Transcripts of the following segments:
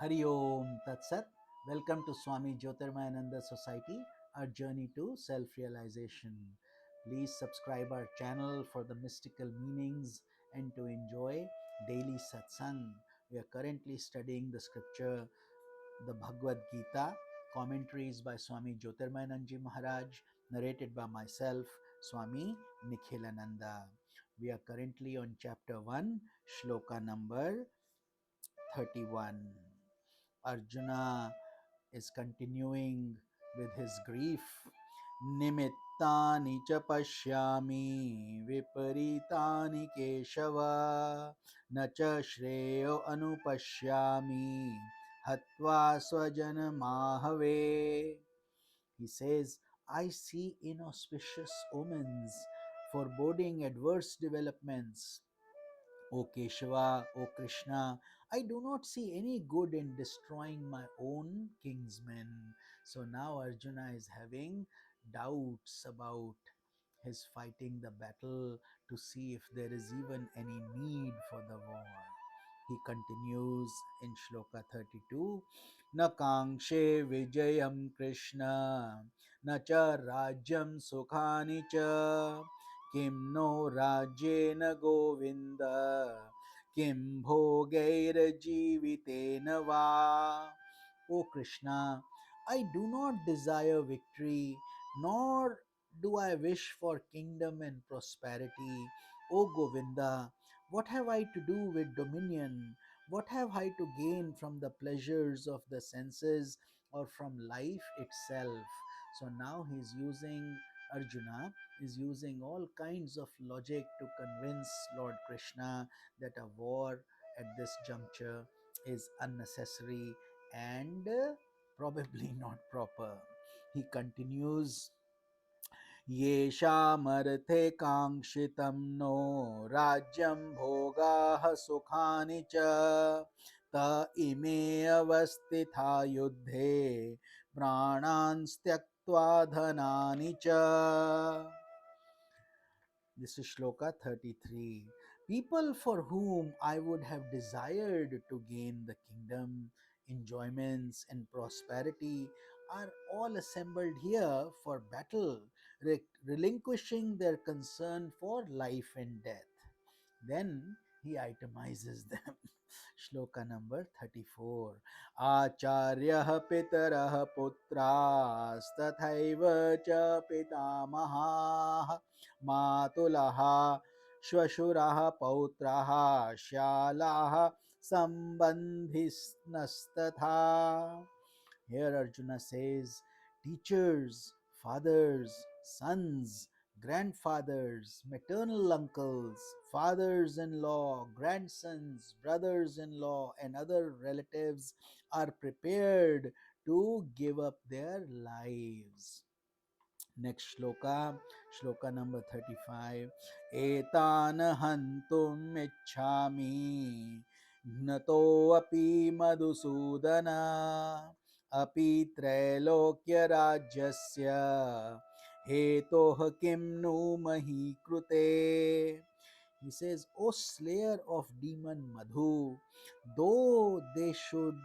Hari Om Tat Sat. Welcome to Swami Jyotirmayananda Society, our journey to self-realization. Please subscribe our channel for the mystical meanings and to enjoy daily satsang. We are currently studying the scripture, the Bhagavad Gita, commentaries by Swami Jyotirmayananda Maharaj, narrated by myself, Swami Nikhilananda. We are currently on chapter 1, shloka number 31. Arjuna is continuing with his grief. Nimittani cha pashyami viparitani keshava na cha shreyo anupashyami hatva swajana mahave. He says, I see inauspicious omens, foreboding adverse developments. O Keshava, O Krishna, I do not see any good in destroying my own kingsmen. So now Arjuna is having doubts about his fighting the battle to see if there is even any need for the war. He continues in Shloka 32, Na kangshe vijayam Krishna, na cha rajyam sukhani cha, kim no rajyena govinda, kim bhogair jivitena va. O Krishna, I do not desire victory, nor do I wish for kingdom and prosperity. O Govinda, what have I to do with dominion? What have I to gain from the pleasures of the senses or from life itself? So now Arjuna is using all kinds of logic to convince Lord Krishna that a war at this juncture is unnecessary and probably not proper. He continues, येषामर्थे काङ्क्षितं नो राज्यं भोगाः सुखानि च त इमे अवस्थिता युद्धे प्राणान् त्यक्त्वा धनानि च. This is Shloka 33. People for whom I would have desired to gain the kingdom, enjoyments, and prosperity are all assembled here for battle, relinquishing their concern for life and death. Then he itemizes them. Shloka number 34. Acharyah pitarah putras tathaiva cha pitamaha matulaha shvashuraha pautraha shyalaha sambandhisnastatha. Here Arjuna says, teachers, fathers, sons, grandfathers, maternal uncles, fathers in law, grandsons, brothers in law, and other relatives are prepared to give up their lives. Next shloka, shloka number 35. Etan hantum ichhami gnato api madhusudana api trailokya rajyasya hetoh kim nu mahi krute. He says, O slayer of demon Madhu, though they should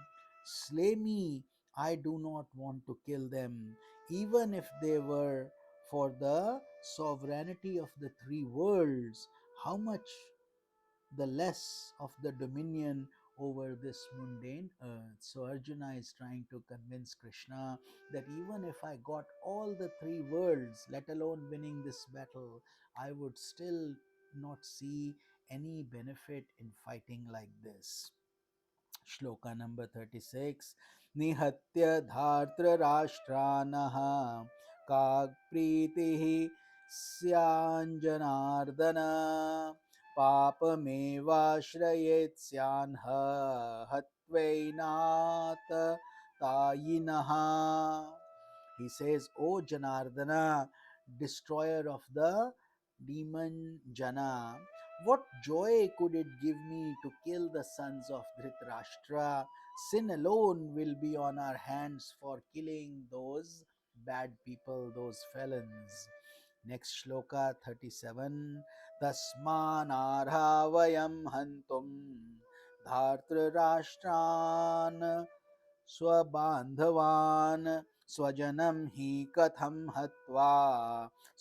slay me, I do not want to kill them, even if they were for the sovereignty of the three worlds. How much the less of the dominion over this mundane earth. So Arjuna is trying to convince Krishna that even if I got all the three worlds, let alone winning this battle, I would still not see any benefit in fighting like this. Shloka number 36. Nihatya dhartra rashtranaha kag pritihi syanjanardana papamevashrayetsyanha hatvainat tayinaha. He says, O Janardana, destroyer of the demon Jana, what joy could it give me to kill the sons of Dhritarashtra? Sin alone will be on our hands for killing those bad people, those felons. Next shloka 37. Tasman arha vayam hantum धार्तराष्ट्रान् स्वबान्धवान् स्वजनं हि कथं हत्वा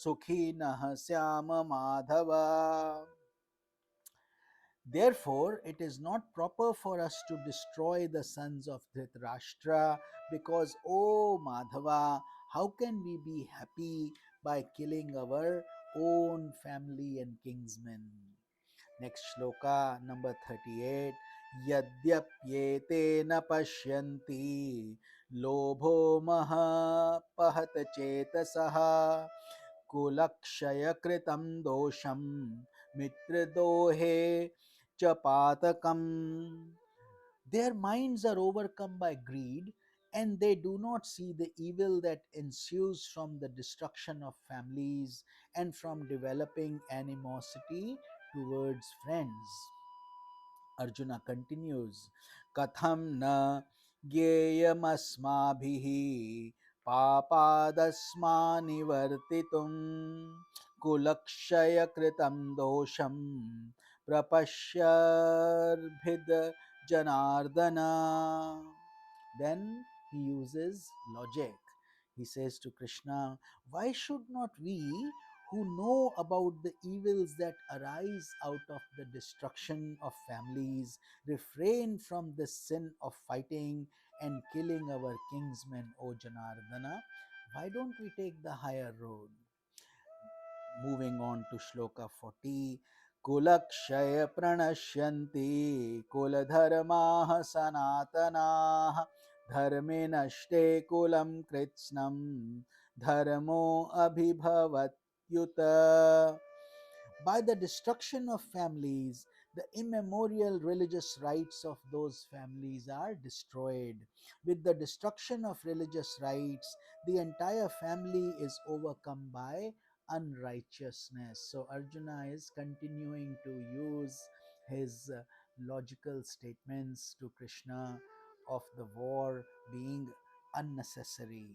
सुखिनः स्याम Madhav. Therefore, it is not proper for us to destroy the sons of Dhritarashtra because, oh Madhava, how can we be happy by killing our own family and kinsmen? Next shloka, number 38. यद्यप्येते न पश्यन्ति लोभो महपहत चेतसः कुलक्षयकृतं दोषं मित्रदोहे च पातकम्. Their minds are overcome by greed, and they do not see the evil that ensues from the destruction of families and from developing animosity towards friends. Arjuna continues, Katham na gyeyamasmabhihi papadasmani vartitum kulakshaya kritam dosham prapashyarbhid janardana. Then he uses logic. He says to Krishna, why should not we who know about the evils that arise out of the destruction of families refrain from the sin of fighting and killing our kinsmen, O Janardana? Why don't we take the higher road? Moving on to Shloka 40. Kulakshaya pranashyanti kuladharmaha sanatanaha dharme nashte kulam kritsnam dharmo abhibhavatyuta. By the destruction of families, the immemorial religious rights of those families are destroyed. With the destruction of religious rights, the entire family is overcome by unrighteousness. So Arjuna is continuing to use his logical statements to Krishna of the war being unnecessary.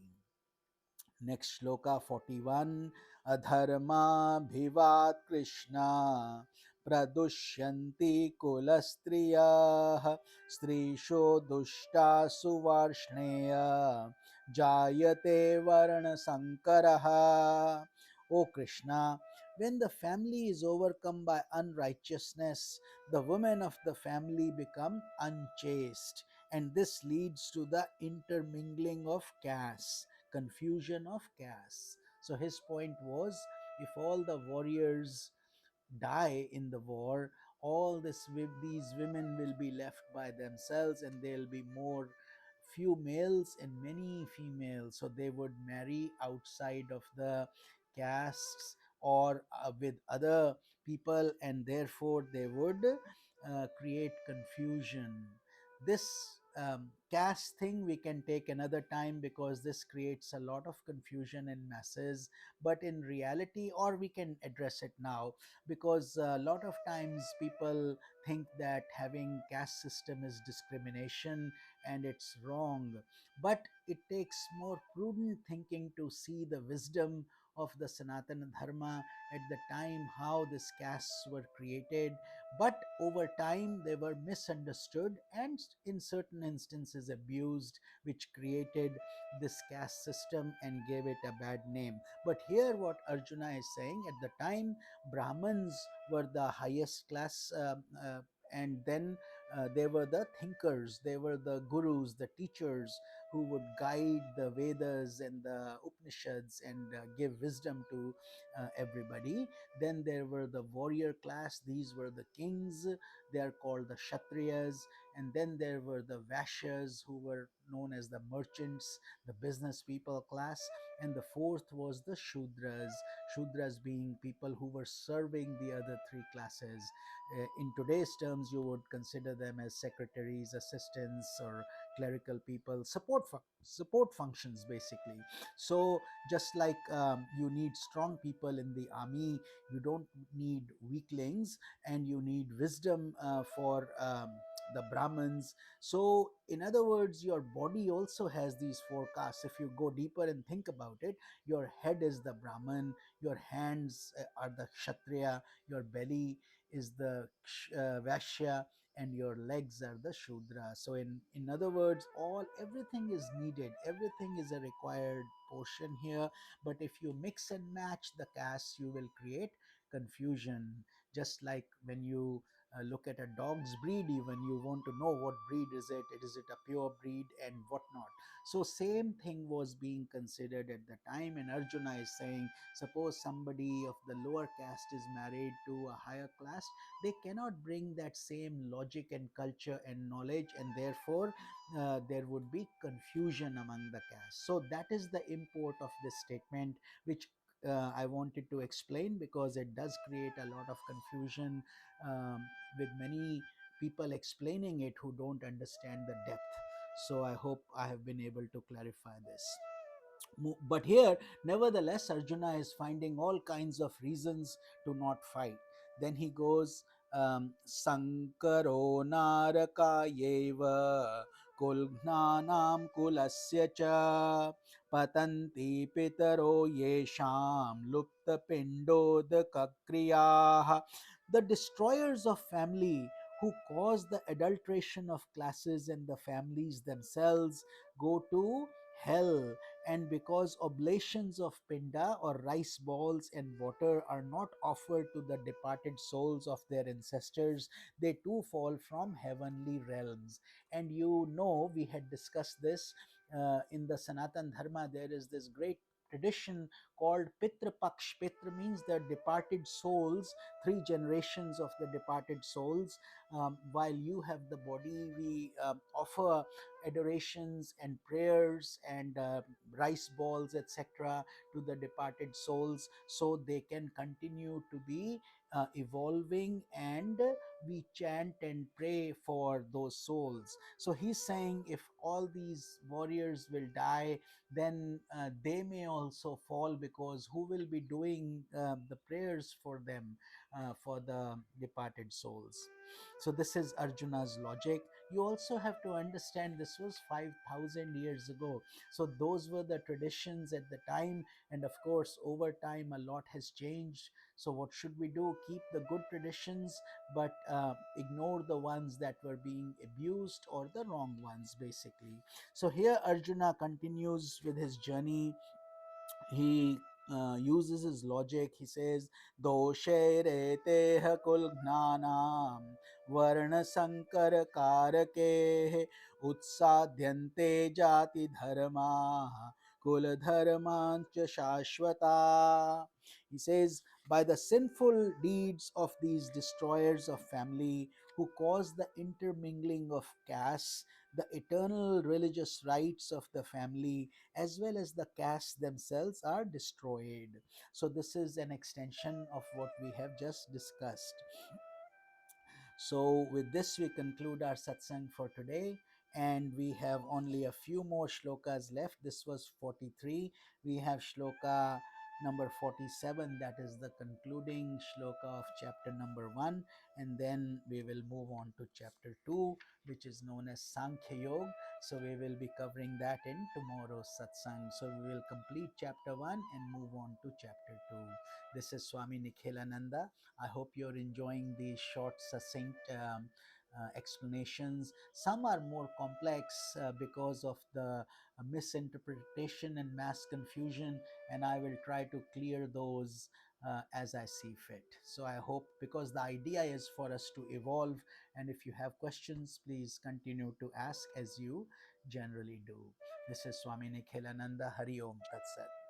Next shloka 41. Adharma bhivat Krishna pradushyanti kulastriyah strisho dushta suvarshneya jayate varna sankaraha. O Krishna, when the family is overcome by unrighteousness, the women of the family become unchaste, and this leads to the intermingling of castes, confusion of castes. So his point was, if all the warriors die in the war, all these women will be left by themselves, and there'll be more few males and many females. So they would marry outside of the castes or with other people, and therefore they would create confusion. This caste thing we can take another time because this creates a lot of confusion in masses, but in reality, or we can address it now, because a lot of times people think that having caste system is discrimination and it's wrong, but it takes more prudent thinking to see the wisdom of the Sanatana Dharma at the time how these castes were created, but over time they were misunderstood and in certain instances abused, which created this caste system and gave it a bad name. But here what Arjuna is saying, at the time Brahmins were the highest class, and then they were the thinkers, they were the gurus, the teachers who would guide the Vedas and the Upanishads and give wisdom to everybody. Then there were the warrior class, these were the kings, they are called the Kshatriyas. And then there were the Vaishyas, who were known as the merchants, the business people class. And the fourth was the Shudras, Shudras being people who were serving the other three classes. In today's terms, you would consider them as secretaries, assistants, or clerical people, support functions basically. So just like you need strong people in the army, you don't need weaklings, and you need wisdom for the Brahmins. So in other words, your body also has these forecasts. If you go deeper and think about it, your head is the Brahman, your hands are the Kshatriya, your belly is the Vaishya, and your legs are the Shudra. So in other words, everything is needed, everything is a required portion here. But if you mix and match the castes, you will create confusion. Just like when you look at a dog's breed, even you want to know what breed is it a pure breed and whatnot. So same thing was being considered at the time, and Arjuna is saying, suppose somebody of the lower caste is married to a higher class, they cannot bring that same logic and culture and knowledge, and therefore there would be confusion among the castes. So that is the import of this statement, which I wanted to explain because it does create a lot of confusion, with many people explaining it who don't understand the depth. So I hope I have been able to clarify this. But here, nevertheless, Arjuna is finding all kinds of reasons to not fight. Then he goes, Sankaro Narakayeva Kulgnanam Kulasya Cha Patanti Pitaro Yesham Lupta Pindodakakriyaha. The destroyers of family who cause the adulteration of classes and the families themselves go to hell, and because oblations of pinda or rice balls and water are not offered to the departed souls of their ancestors, they too fall from heavenly realms. And you know, we had discussed this in the Sanatan Dharma. There is this great tradition called Pitra Paksh. Pitra means the departed souls, three generations of the departed souls. While you have the body, we offer adorations and prayers and rice balls, etc., to the departed souls, so they can continue to be evolving, and we chant and pray for those souls. So he's saying, if all these warriors will die, then they may also fall, because who will be doing the prayers for them, for the departed souls? So this is Arjuna's logic. You also have to understand this was 5,000 years ago. So those were the traditions at the time. And of course, over time, a lot has changed. So what should we do? Keep the good traditions, but ignore the ones that were being abused, or the wrong ones, basically. So here Arjuna continues with his journey. He uses his logic. He says, doshere teha kul gnanam varna sankar karake utsadhyante jati dharma kul dharmancha shashvata. He says, by the sinful deeds of these destroyers of family who cause the intermingling of castes, the eternal religious rights of the family as well as the castes themselves are destroyed. So, this is an extension of what we have just discussed. So, with this, we conclude our satsang for today, and we have only a few more shlokas left. This was 43. We have shloka number 47, that is the concluding shloka of chapter number 1, and then we will move on to chapter 2, which is known as Sankhya Yoga. So, we will be covering that in tomorrow's satsang. So, we will complete chapter 1 and move on to chapter 2. This is Swami Nikhilananda. I hope you're enjoying these short, succinct explanations. Some are more complex because of the misinterpretation and mass confusion, and I will try to clear those as I see fit. So I hope, because the idea is for us to evolve, and if you have questions, please continue to ask as you generally do. This is Swami Nikhilananda. Hari Om Tat Sat.